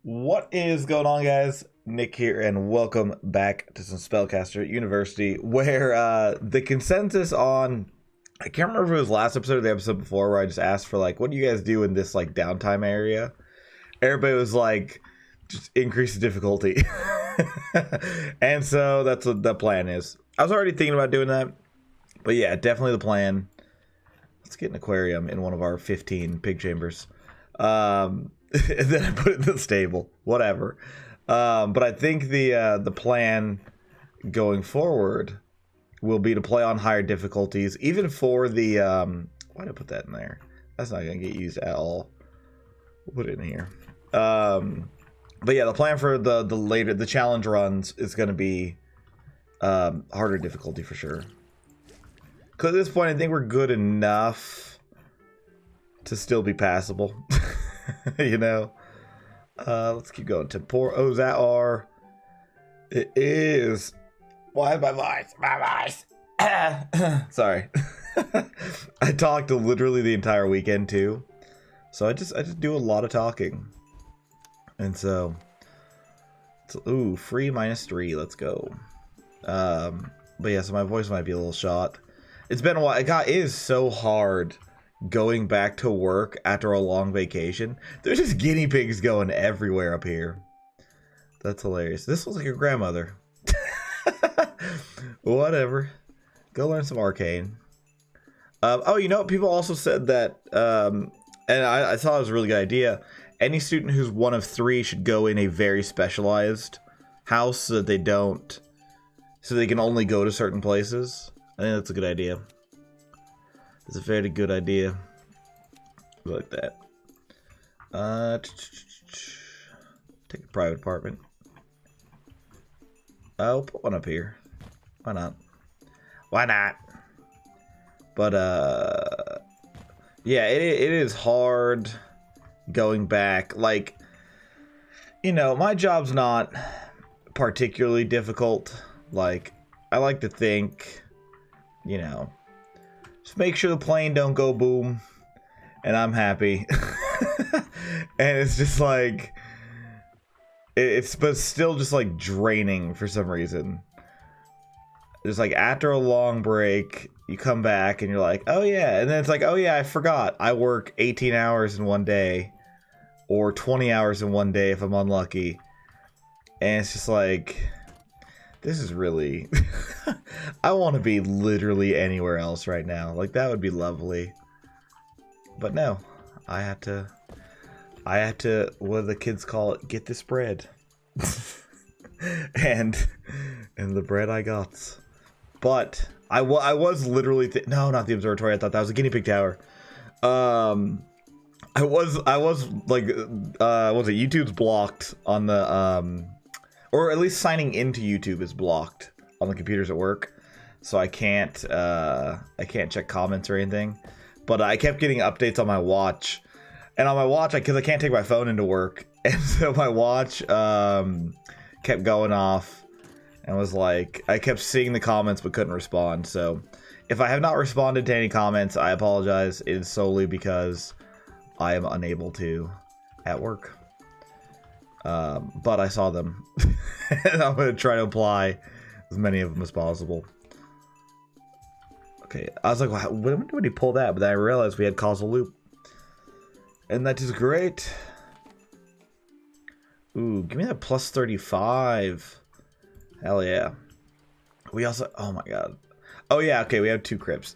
What is going on, guys? Nick here, and welcome back to some Spellcaster University, where the consensus on, I can't remember if it was last episode or the episode before, where I just asked for, like, what do you guys do in this, like, downtime area? Everybody was like, just increase the difficulty. And so that's what the plan is. I was already thinking about doing that, but yeah, definitely the plan. Let's get an aquarium in one of our 15 pig chambers. And then I put it in the stable. Whatever. But I think the plan going forward will be to play on higher difficulties, even for the why did I put that in there? That's not gonna get used at all. We'll put it in here. But yeah, the plan for the challenge runs is gonna be harder difficulty for sure. Because at this point, I think we're good enough to still be passable. You know, let's keep going. Tempora. Oh, is that R? It is. Why my voice? Sorry. I talked literally the entire weekend too, so I just do a lot of talking, and so ooh, free -3. Let's go. But yeah, so my voice might be a little shot. It's been a while. It is so hard going back to work after a long vacation. There's just guinea pigs going everywhere up here. That's hilarious. This looks like your grandmother. Whatever. Go learn some arcane. Oh, you know, people also said that, and I thought it was a really good idea. Any student who's one of 3 should go in a very specialized house so that they can only go to certain places. I think that's a good idea. It's a very good idea. Like that. Take a private apartment. I'll put one up here. Why not? Why not? But yeah, it is hard going back. Like, you know, my job's not particularly difficult. Like, I like to think, you know, just make sure the plane don't go boom, and I'm happy. And it's just like, but still just like draining for some reason. Just like after a long break, you come back and you're like, oh yeah, and then it's like, oh yeah, I forgot. I work 18 hours in one day, or 20 hours in one day if I'm unlucky. And it's just like, this is really, I want to be literally anywhere else right now. Like, that would be lovely. But no, I have to, what do the kids call it? Get this bread. and the bread I got. But I was literally, no, not the observatory. I thought that was a guinea pig tower. I was like, was it YouTube's blocked on the, or at least signing into YouTube is blocked on the computers at work, so I can't check comments or anything. But I kept getting updates on my watch, and on my watch, because I can't take my phone into work, and so my watch kept going off, and was like, I kept seeing the comments but couldn't respond. So if I have not responded to any comments, I apologize. It is solely because I am unable to at work. But I saw them, and I'm gonna try to apply as many of them as possible. Okay, I was like, wow, when did he pull that? But then I realized we had causal loop, and that is great. Ooh, give me that plus 35. Hell yeah. We also, oh my god. Oh yeah, okay, we have 2 crypts.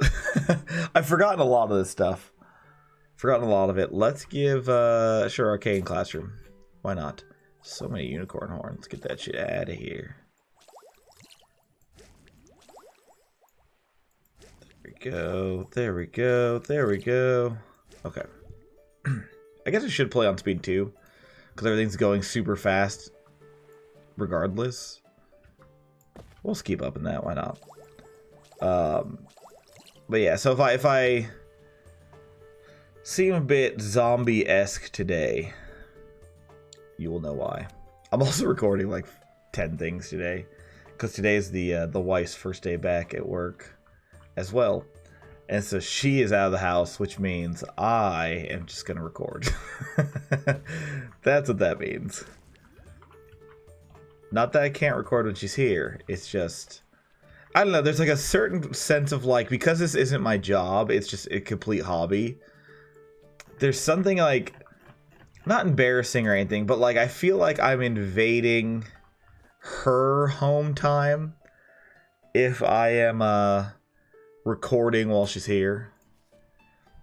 I've forgotten a lot of this stuff. Forgotten a lot of it. Let's give sure, arcane classroom. Why not? So many unicorn horns. Get that shit out of here. There we go. There we go. There we go. Okay. I guess I should play on speed 2, because everything's going super fast regardless. We'll just keep up in that. Why not? But yeah, so if I seem a bit zombie-esque today, you will know why. I'm also recording like 10 things today, because today is the wife's first day back at work as well. And so she is out of the house, which means I am just going to record. That's what that means. Not that I can't record when she's here. It's just, I don't know. There's like a certain sense of like, because this isn't my job, it's just a complete hobby. There's something like, not embarrassing or anything, but like I feel like I'm invading her home time if I am recording while she's here.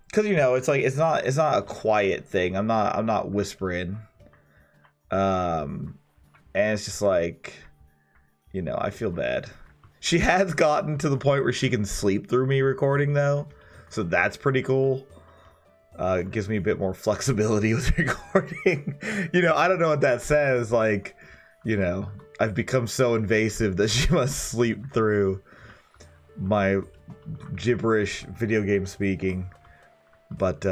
Because, you know, it's like it's not a quiet thing. I'm not whispering. And it's just like, you know, I feel bad. She has gotten to the point where she can sleep through me recording though. So that's pretty cool. It gives me a bit more flexibility with recording. You know, I don't know what that says. Like, you know, I've become so invasive that she must sleep through my gibberish video game speaking. But,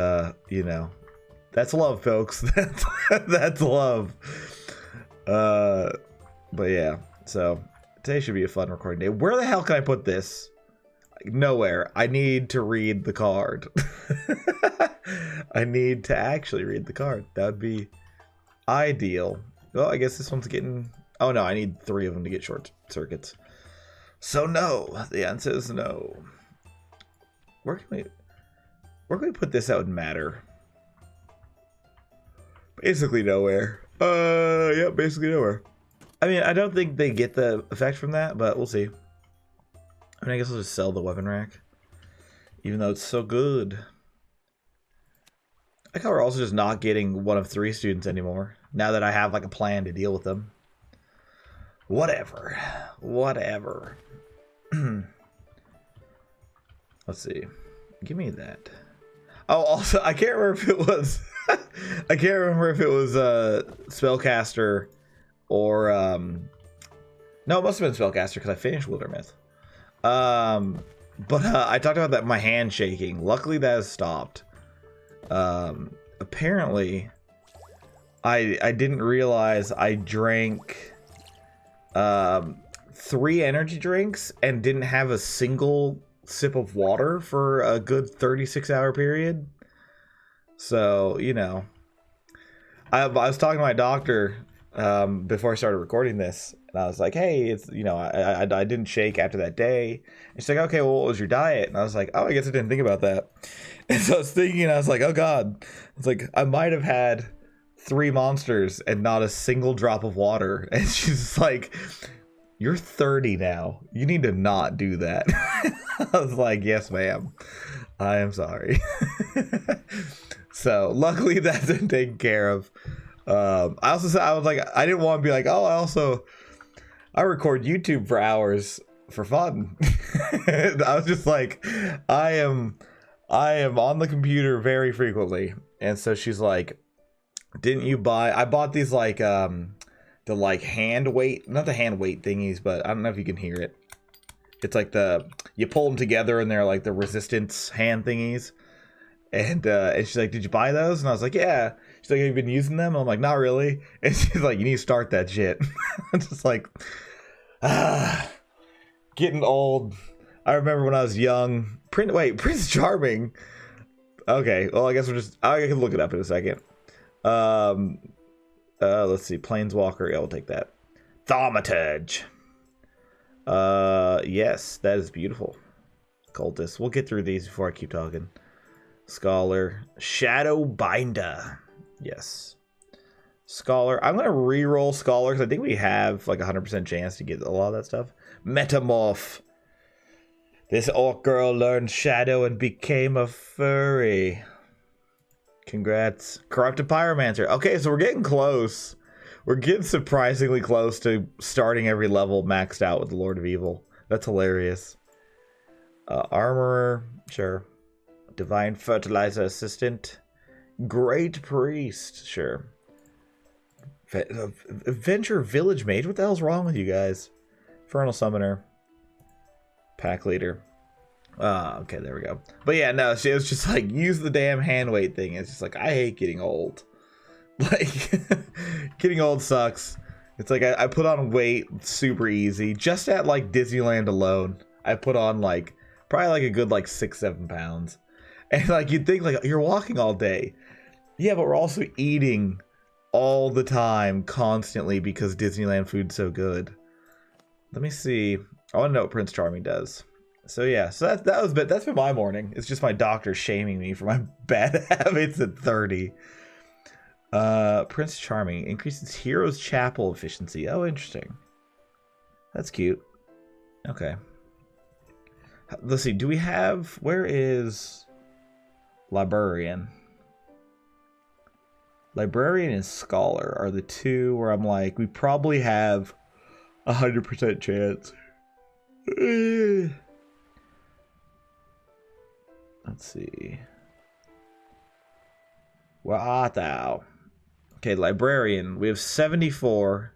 you know, that's love, folks. That's love. But yeah, so today should be a fun recording day. Where the hell can I put this? Nowhere. I need to read the card. I need to actually read the card. That would be ideal. Well, I guess this one's getting... Oh no, I need 3 of them to get short circuits. So no, the answer is no. Where can we put this out in matter? Basically nowhere. Yeah, basically nowhere. I mean, I don't think they get the effect from that, but we'll see. I mean, I guess I'll just sell the weapon rack, even though it's so good. I like how we're also just not getting 1 of 3 students anymore, now that I have like a plan to deal with them. Whatever. Let's see. Give me that. Oh, also, I can't remember if it was I can't remember if it was Spellcaster or no, it must have been Spellcaster because I finished Wildermyth. But I talked about that, my hand shaking. Luckily that has stopped. Apparently I didn't realize I drank 3 energy drinks and didn't have a single sip of water for a good 36-hour period. So, you know, I was talking to my doctor before I started recording this, and I was like, hey, it's, you know, I didn't shake after that day. And she's like, okay, well, what was your diet? And I was like, oh, I guess I didn't think about that. And so I was thinking, I was like, oh god, it's like I might have had 3 monsters and not a single drop of water. And she's like, you're 30 now, you need to not do that. I was like, yes ma'am, I am sorry. So luckily that's been taken care of. I also said, I was like, I didn't want to be like, oh, I record YouTube for hours for fun. I was just like, I am on the computer very frequently. And so she's like, didn't you buy, I bought these like the like hand weight, not the hand weight thingies, but I don't know if you can hear it. It's like you pull them together and they're like the resistance hand thingies. And she's like, did you buy those? And I was like, yeah. She's like, have you been using them? And I'm like, not really. And she's like, you need to start that shit. I'm just like, getting old. I remember when I was young. Prince Charming. Okay, well, I guess I can look it up in a second. Let's see, Planeswalker. Yeah, we'll take that. Thaumaturge. Yes, that is beautiful. Cultist. We'll get through these before I keep talking. Scholar. Shadowbinder. Yes. Scholar. I'm going to re-roll Scholar because I think we have like 100% chance to get a lot of that stuff. Metamorph. This orc girl learned Shadow and became a furry. Congrats. Corrupted Pyromancer. Okay, so we're getting close. We're getting surprisingly close to starting every level maxed out with the Lord of Evil. That's hilarious. Armorer. Sure. Divine Fertilizer Assistant. Great Priest. Sure. Adventure Village Mage. What the hell's wrong with you guys? Infernal Summoner. Pack Leader. Okay, there we go. But yeah, no, she was just like, use the damn hand weight thing. It's just like, I hate getting old. Like, getting old sucks. It's like, I put on weight super easy. Just at like Disneyland alone, I put on like Probably like a good like 6-7 pounds. And like you'd think like you're walking all day. Yeah, but we're also eating all the time, constantly, because Disneyland food's so good. Let me see. I want to know what Prince Charming does. So yeah, so that's been my morning. It's just my doctor shaming me for my bad habits at 30. Prince Charming increases Hero's Chapel efficiency. Oh, interesting. That's cute. Okay. Let's see. Do we have... Where is Librarian? Librarian and Scholar are the two where I'm like, we probably have 100% chance. Let's see. What thou? Okay, Librarian. We have 74.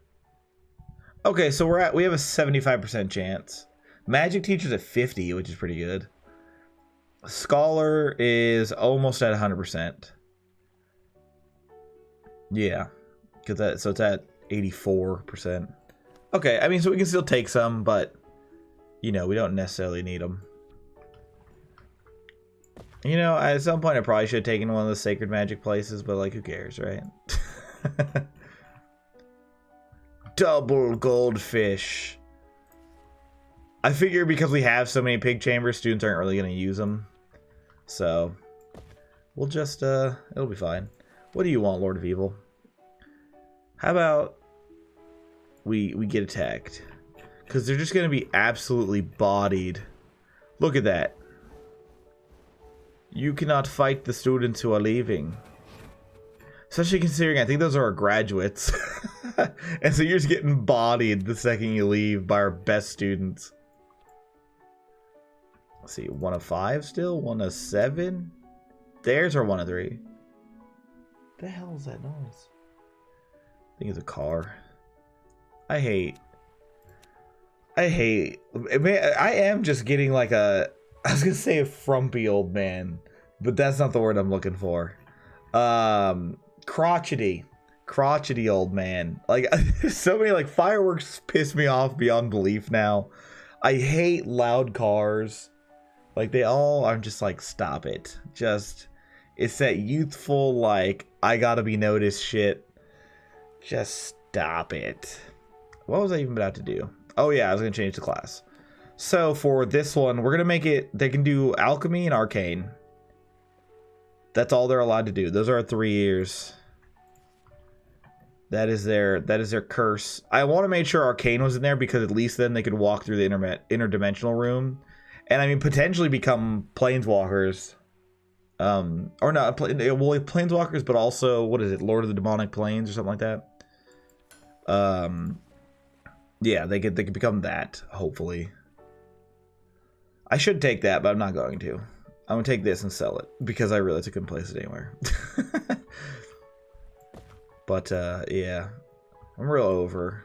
Okay, so we have a 75% chance. Magic Teacher's at 50, which is pretty good. Scholar is almost at 100%. Yeah, so it's at 84%. Okay, I mean, so we can still take some, but you know, we don't necessarily need them. You know, at some point I probably should have taken one of the sacred magic places, but like, who cares, right? Double goldfish. I figure because we have so many pig chambers, students aren't really going to use them. So, we'll just, it'll be fine. What do you want, Lord of Evil? How about we get attacked? Because they're just going to be absolutely bodied. Look at that. You cannot fight the students who are leaving. Especially considering I think those are our graduates. And so you're just getting bodied the second you leave by our best students. Let's see, 1 of 5 still? 1 of 7? There's our 1 of 3. The hell is that noise? I think it's a car. I am just getting like a... I was gonna say a frumpy old man, but that's not the word I'm looking for. Crotchety old man. Like, so many like fireworks piss me off beyond belief now. I hate loud cars. Like, they all are just like, stop it. Just, it's that youthful like, I gotta be noticed shit. Just stop it. What was I even about to do? Oh yeah, I was gonna change the class. So for this one, we're gonna make it, they can do alchemy and arcane. That's all they're allowed to do. Those are our 3 years. That is their curse. I want to make sure arcane was in there because at least then they could walk through the interdimensional room, and I mean potentially become planeswalkers. Or not, well, planeswalkers, but also what is it, Lord of the Demonic Planes or something like that. Yeah, they could become that hopefully. I should take that, but I'm not going to. I'm gonna take this and sell it because I realize I couldn't place it anywhere. But yeah, I'm real over.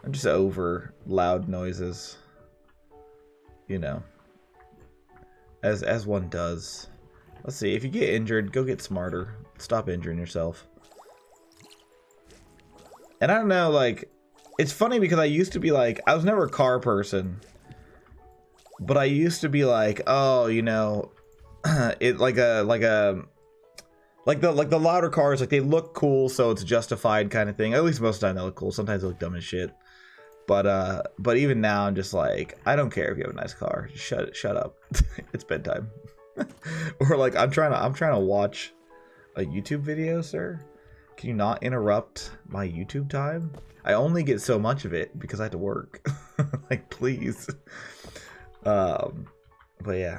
I'm just over loud noises. You know, as one does. Let's see. If you get injured, go get smarter. Stop injuring yourself. And I don't know, like, it's funny because I used to be like, I was never a car person, but I used to be like, oh, you know, it like the louder cars, like they look cool, so it's justified kind of thing. At least most of the time they look cool. Sometimes they look dumb as shit. But even now I'm just like, I don't care if you have a nice car. Just shut up. It's bedtime. Or like I'm trying to watch a YouTube video, sir. Can you not interrupt my YouTube time? I only get so much of it because I have to work. Like, please. But yeah,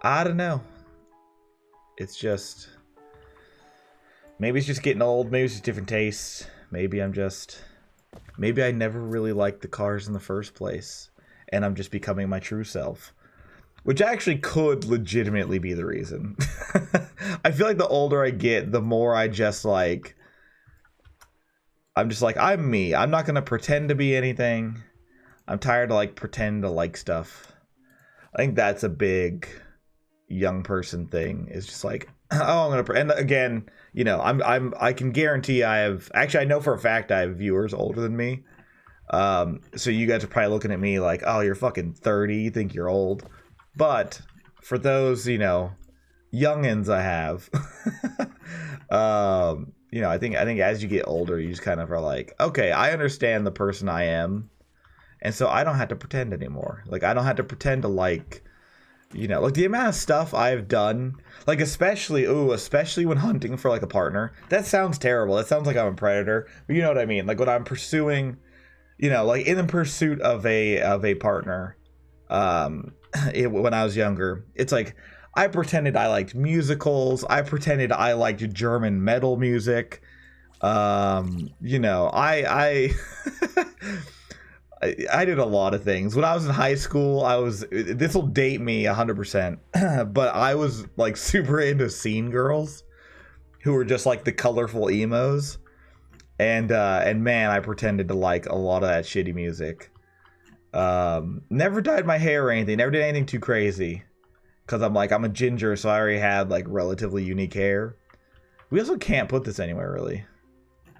I don't know. It's just, maybe it's just getting old. Maybe it's just different tastes. Maybe I never really liked the cars in the first place, and I'm just becoming my true self, which actually could legitimately be the reason. I feel like the older I get, the more I just like, I'm just like, I'm me. I'm not gonna pretend to be anything. I'm tired to like pretend to like stuff. I think that's a big young person thing. Is just like, oh, I'm gonna, and again, you know, I can guarantee I know for a fact I have viewers older than me. So you guys are probably looking at me like, oh, you're fucking 30, you think you're old. But for those, you know, youngins I have, you know, I think as you get older, you just kind of are like, okay, I understand the person I am, and so I don't have to pretend anymore. Like, I don't have to pretend to like, you know, like the amount of stuff I've done, like especially when hunting for like a partner. That sounds terrible. That sounds like I'm a predator, but you know what I mean. Like when I'm pursuing, you know, like in the pursuit of a partner, when I was younger, it's like I pretended I liked musicals. I pretended I liked German metal music. You know, I I did a lot of things. When I was in high school, this will date me 100%, but I was like super into scene girls who were just like the colorful emos. And man, I pretended to like a lot of that shitty music. Never dyed my hair or anything. Never did anything too crazy. Because I'm a ginger, so I already had like relatively unique hair. We also can't put this anywhere, really.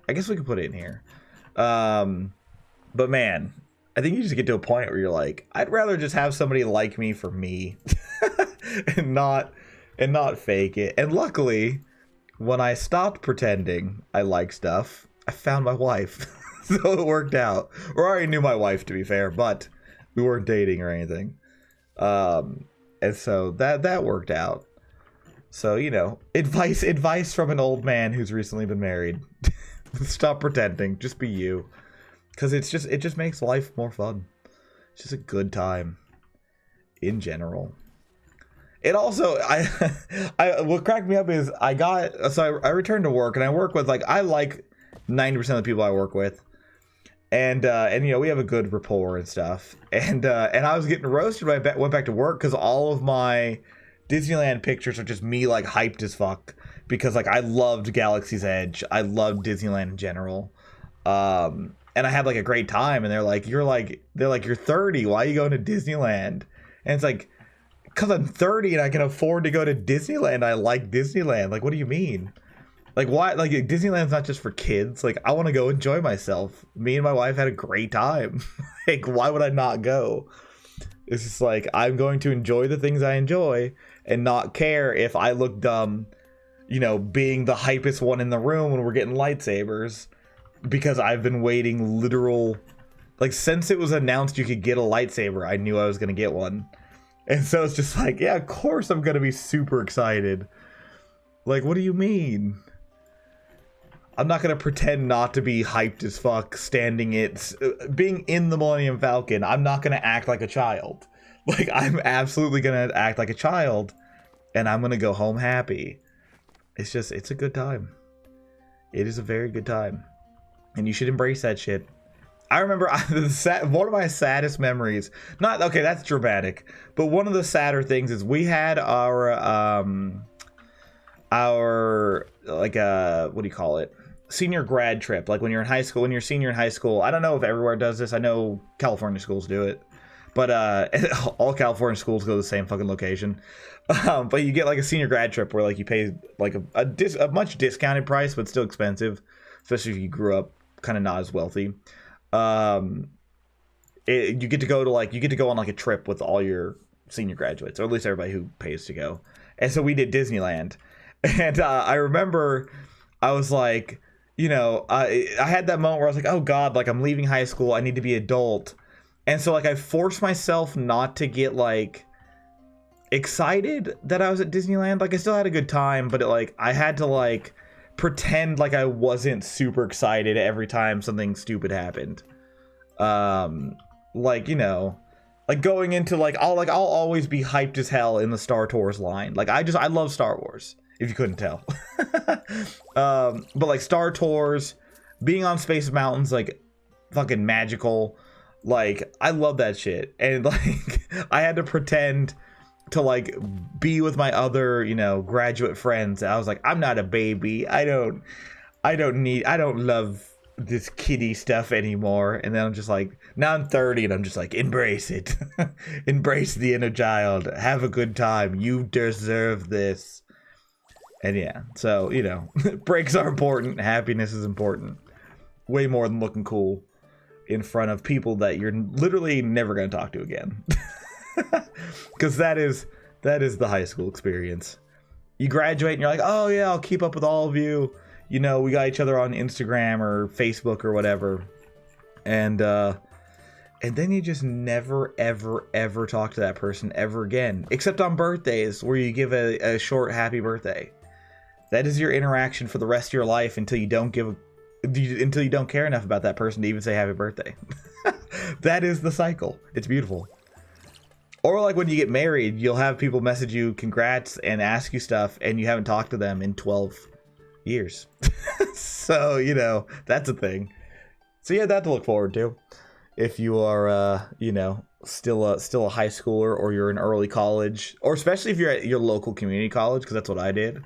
I guess we could put it in here. But man, I think you just get to a point where you're like, I'd rather just have somebody like me for me. and not fake it. And luckily, when I stopped pretending I like stuff, I found my wife. So it worked out. Or I already knew my wife, to be fair, but we weren't dating or anything. And so that worked out. So, you know, advice from an old man who's recently been married. Stop pretending. Just be you. Because it just makes life more fun. It's just a good time. In general. It also, what cracked me up is I returned to work, and I work with, like, I like 90% of the people I work with. And you know, we have a good rapport and stuff. And I was getting roasted when I went back to work because all of my Disneyland pictures are just me like hyped as fuck because like I loved Galaxy's Edge. I loved Disneyland in general. And I had like a great time, and they're like, you're 30. Why are you going to Disneyland? And it's like, because I'm 30 and I can afford to go to Disneyland. I like Disneyland. Like, what do you mean? Like, why? Like, Disneyland's not just for kids. Like, I want to go enjoy myself. Me and my wife had a great time. Like, why would I not go? It's just like, I'm going to enjoy the things I enjoy and not care if I look dumb, you know, being the hypest one in the room when we're getting lightsabers. Because I've been waiting like, since it was announced you could get a lightsaber, I knew I was going to get one. And so it's just like, yeah, of course I'm going to be super excited. Like, what do you mean? I'm not going to pretend not to be hyped as fuck being in the Millennium Falcon. I'm not going to act like a child. Like, I'm absolutely going to act like a child, and I'm going to go home happy. It's a good time. It is a very good time. And you should embrace that shit. I remember one of my saddest memories, that's dramatic, but one of the sadder things is we had our like, what do you call it? Senior grad trip. Like when you're senior in high school. I don't know if everywhere does this. I know California schools do it, but all California schools go to the same fucking location. But you get like a senior grad trip where like you pay like a much discounted price, but still expensive, especially if you grew up kind of not as wealthy. You get to go on like a trip with all your senior graduates, or at least everybody who pays to go. And so we did Disneyland, and I remember I was like, you know, I had that moment where I was like, oh god, like I'm leaving high school, I need to be adult. And so like I forced myself not to get like excited that I was at Disneyland. Like I still had a good time, but I had to like pretend like I wasn't super excited every time something stupid happened. Like, you know, like going into like I'll always be hyped as hell in the Star Tours line. Like I love Star Wars, if you couldn't tell. But like Star Tours, being on Space Mountain's like fucking magical. Like I love that shit. And like I had to pretend to like be with my other, you know, graduate friends. I was like, I'm not a baby. I don't love this kiddie stuff anymore. And then I'm just like, now I'm 30 and I'm just like, embrace it. Embrace the inner child. Have a good time. You deserve this. And yeah, so, you know, breaks are important. Happiness is important. Way more than looking cool in front of people that you're literally never going to talk to again. Because that is the high school experience. You graduate and you're like, oh yeah, I'll keep up with all of you. You know, we got each other on Instagram or Facebook or whatever. And then you just never, ever, ever talk to that person ever again. Except on birthdays, where you give a short happy birthday. That is your interaction for the rest of your life until you don't care enough about that person to even say happy birthday. That is the cycle. It's beautiful. Or like when you get married, you'll have people message you congrats and ask you stuff, and you haven't talked to them in 12 years. So, you know, that's a thing. So you have that to look forward to. If you are, you know, still a high schooler, or you're in early college, or especially if you're at your local community college, because that's what I did.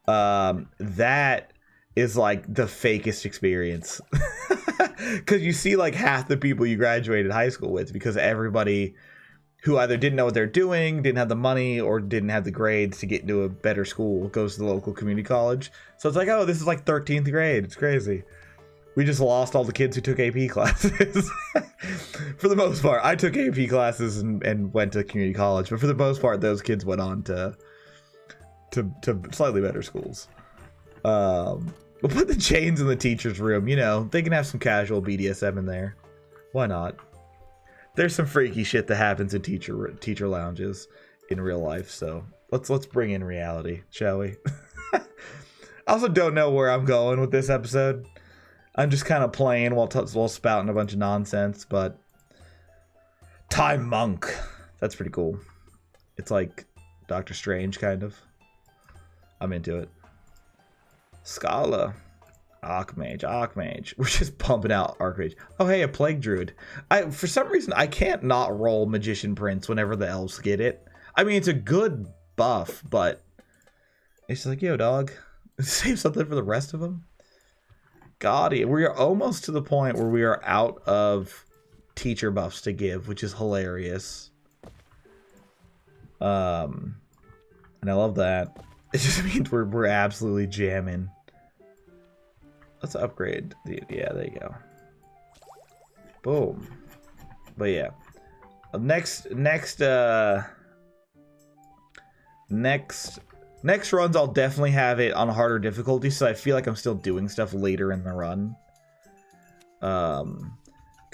That is like the fakest experience. Because you see like half the people you graduated high school with, because everybody who either didn't know what they're doing, didn't have the money, or didn't have the grades to get into a better school goes to the local community college. So it's like, oh, this is like 13th grade. It's crazy. We just lost all the kids who took AP classes. For the most part. I took AP classes and went to community college. But for the most part, those kids went on to slightly better schools. We'll put the chains in the teacher's room. You know, they can have some casual BDSM in there. Why not? There's some freaky shit that happens in teacher lounges in real life, so let's bring in reality, shall we? I also don't know where I'm going with this episode. I'm just kind of playing while spouting a bunch of nonsense, but Time Monk. That's pretty cool. It's like Doctor Strange, kind of. I'm into it. Scala. Archmage. We're just pumping out Archmage. Oh, hey, a Plague Druid. For some reason, I can't not roll Magician Prince whenever the elves get it. I mean, it's a good buff, but it's like, yo, dog, save something for the rest of them. God, we are almost to the point where we are out of teacher buffs to give, which is hilarious. And I love that. It just means we're absolutely jamming. Let's upgrade the, yeah, there you go. Boom. But yeah. Next runs I'll definitely have it on harder difficulty, so I feel like I'm still doing stuff later in the run. Cause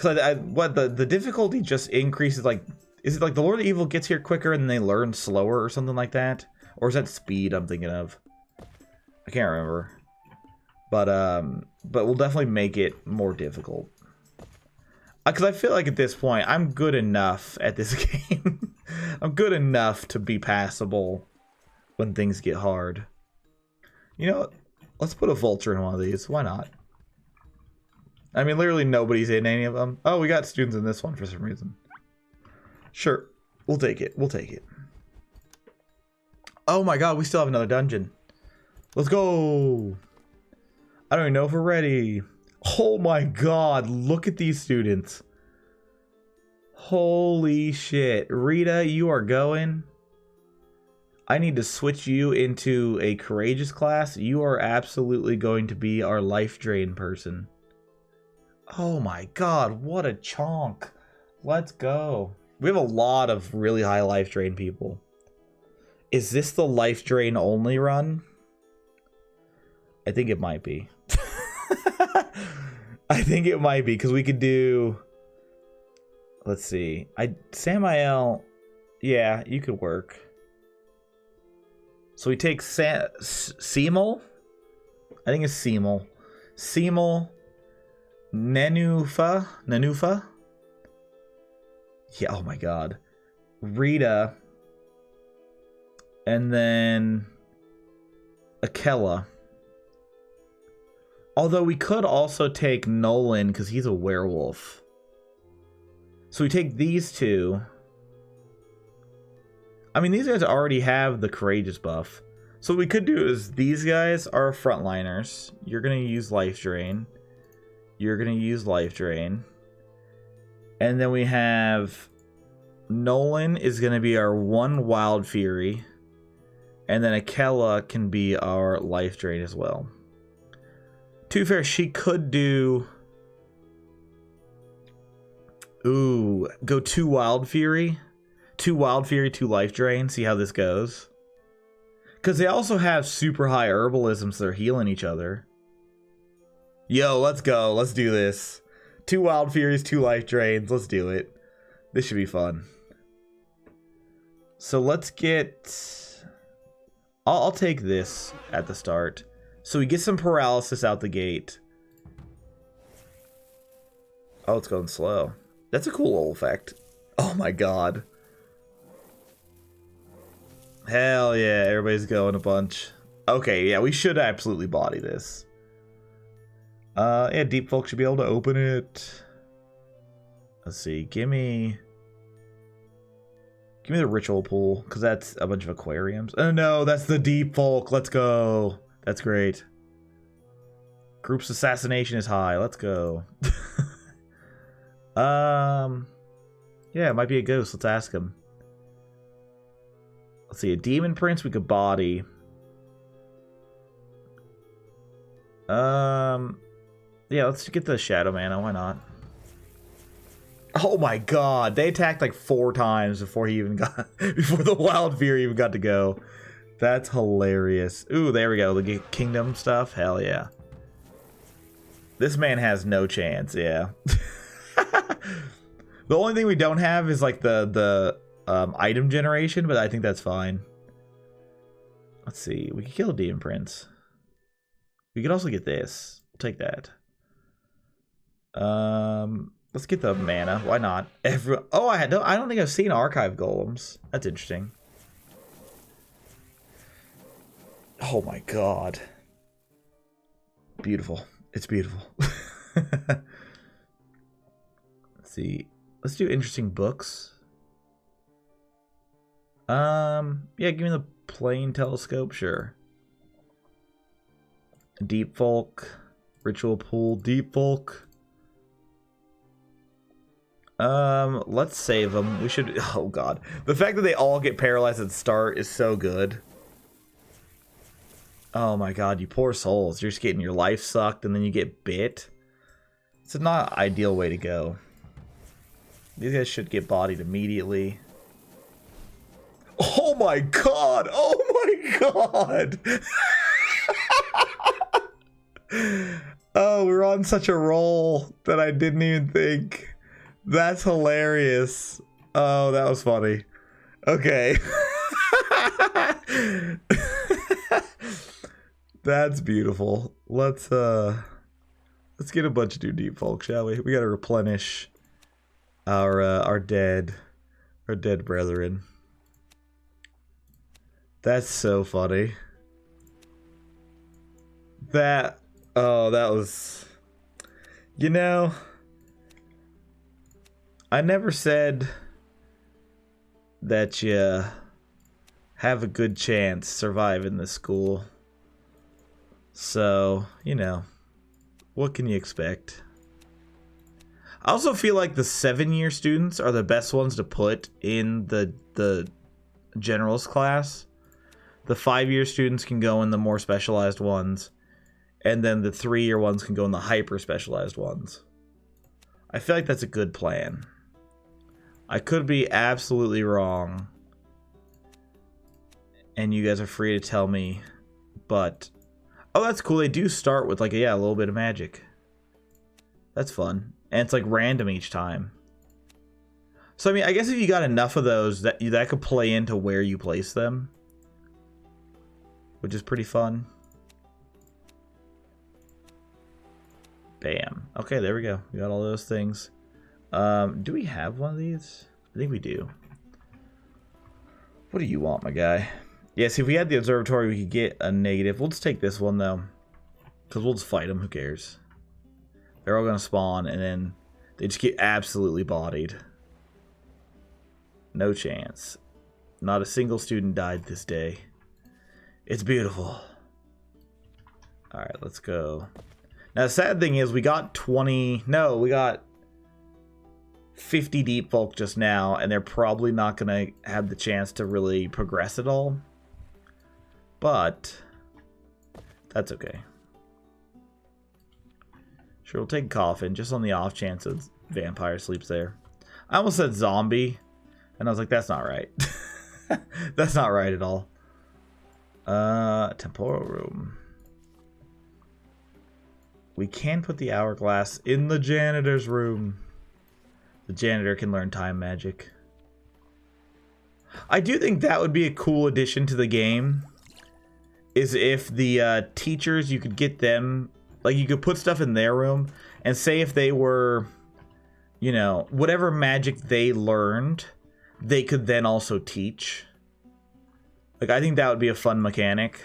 the difficulty just increases, like, is it like the Lord of Evil gets here quicker and they learn slower or something like that? Or is that speed I'm thinking of? I can't remember. But we'll definitely make it more difficult. Because I feel like at this point, I'm good enough at this game. I'm good enough to be passable when things get hard. You know what? Let's put a vulture in one of these. Why not? I mean, literally nobody's in any of them. Oh, we got students in this one for some reason. Sure. We'll take it. We'll take it. Oh my god, we still have another dungeon. Let's go. I don't even know if we're ready. Oh my god, look at these students. Holy shit. Rita, you are going. I need to switch you into a courageous class. You are absolutely going to be our life drain person. Oh my god, what a chonk. Let's go. We have a lot of really high life drain people. Is this the life drain only run? I think it might be. I think it might be, because we could do, let's see, Samael, yeah, you could work. So we take Semel, I think it's Semel, Nanufa, yeah, oh my god, Rita, and then Akella. Although we could also take Nolan, because he's a werewolf. So we take these two. I mean, these guys already have the courageous buff. So what we could do is, these guys are frontliners. You're going to use life drain. You're going to use life drain. And then we have Nolan is going to be our one wild fury. And then Akella can be our life drain as well. To be fair, she could do Ooh, go 2 Wild Fury. 2 Wild Fury, 2 Life Drain. See how this goes. Because they also have super high herbalisms that are healing each other. Yo, let's go. Let's do this. 2 Wild Furies, 2 Life Drains. Let's do it. This should be fun. So let's get... I'll take this at the start. So we get some paralysis out the gate. Oh, it's going slow. That's a cool little effect. Oh my god. Hell yeah, everybody's going a bunch. Okay, yeah, we should absolutely body this. Yeah, Deep Folk should be able to open it. Let's see, give me the ritual pool, because that's a bunch of aquariums. Oh no, that's the Deep Folk. Let's go. That's great. Group's assassination is high. Let's go. Yeah, it might be a ghost. Let's ask him. Let's see, a demon prince we could body. Yeah, let's get the Shadow Mana. Why not? Oh my god, they attacked like 4 times before he even got before the Wild Fury even got to go. That's hilarious. Ooh, there we go. The kingdom stuff. Hell yeah. This man has no chance. Yeah. The only thing we don't have is like the item generation, but I think that's fine. Let's see. We could kill a Demon Prince. We could also get this. Take that. Let's get the mana. Why not? Oh, I don't think I've seen Archive Golems. That's interesting. Oh my god. Beautiful. It's beautiful. Let's see. Let's do interesting books. Yeah, give me the Plane Telescope, sure. Deep Folk, Ritual Pool, Deep Folk. Let's save them. We should. Oh god, the fact that they all get paralyzed at the start is so good. Oh my god, you poor souls. You're just getting your life sucked and then you get bit. It's not an ideal way to go. These guys should get bodied immediately. Oh my god! Oh my god! Oh, we're on such a roll that I didn't even think. That's hilarious. Oh, that was funny. Okay. That's beautiful. Let's get a bunch of new Deep Folk, shall we? We gotta replenish our dead brethren. That's so funny. That was, you know, I never said that you have a good chance surviving this school. So, you know, what can you expect? I also feel like the 7-year students are the best ones to put in the generals class. The 5-year students can go in the more specialized ones, and then the 3-year ones can go in the hyper specialized ones. I feel like that's a good plan. I could be absolutely wrong, and you guys are free to tell me, but oh, that's cool. They do start with like a little bit of magic. That's fun. And it's like random each time. So I mean, I guess if you got enough of those, that could play into where you place them, which is pretty fun. Bam. Okay, there we go. We got all those things. Do we have one of these? I think we do. What do you want, my guy? Yeah, see, if we had the observatory, we could get a negative. We'll just take this one, though. Because we'll just fight them. Who cares? They're all going to spawn, and then they just get absolutely bodied. No chance. Not a single student died this day. It's beautiful. Alright, let's go. Now, the sad thing is, we got 50 Deep Folk just now, and they're probably not going to have the chance to really progress at all. But that's okay. Sure, we'll take Coffin, just on the off chance of Vampire sleeps there. I almost said zombie, and I was like, that's not right. That's not right at all. Temporal room. We can put the hourglass in the janitor's room. The janitor can learn time magic. I do think that would be a cool addition to the game. Is if the teachers, you could get them, like you could put stuff in their room, and say if they were, you know, whatever magic they learned, they could then also teach. Like, I think that would be a fun mechanic.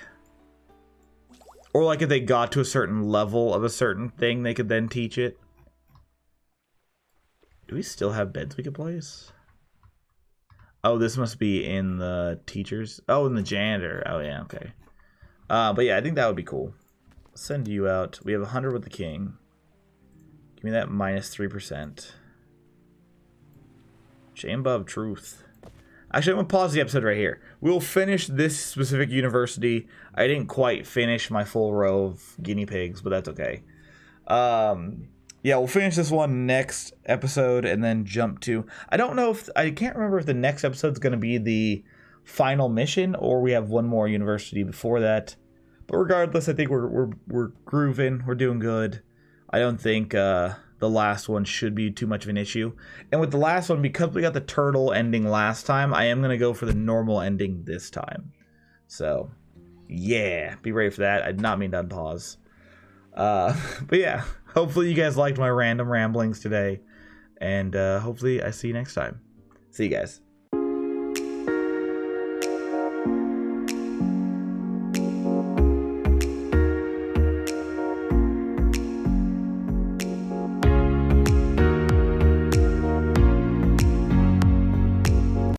Or like if they got to a certain level of a certain thing, they could then teach it. Do we still have beds we could place? Oh, this must be in the teachers. Oh, in the janitor. Oh, yeah, okay. But yeah, I think that would be cool. Send you out. We have 100 with the king. Give me that minus 3%. Chamber of Truth. Actually, I'm going to pause the episode right here. We'll finish this specific university. I didn't quite finish my full row of guinea pigs, but that's okay. Yeah, we'll finish this one next episode and then jump to... I don't know if... I can't remember if the next episode is going to be the final mission or we have one more university before that. But regardless, I think we're grooving. We're doing good. I don't think the last one should be too much of an issue. And with the last one, because we got the turtle ending last time, I am going to go for the normal ending this time. So, yeah. Be ready for that. I did not mean to unpause. But yeah. Hopefully you guys liked my random ramblings today. And hopefully I see you next time. See you guys.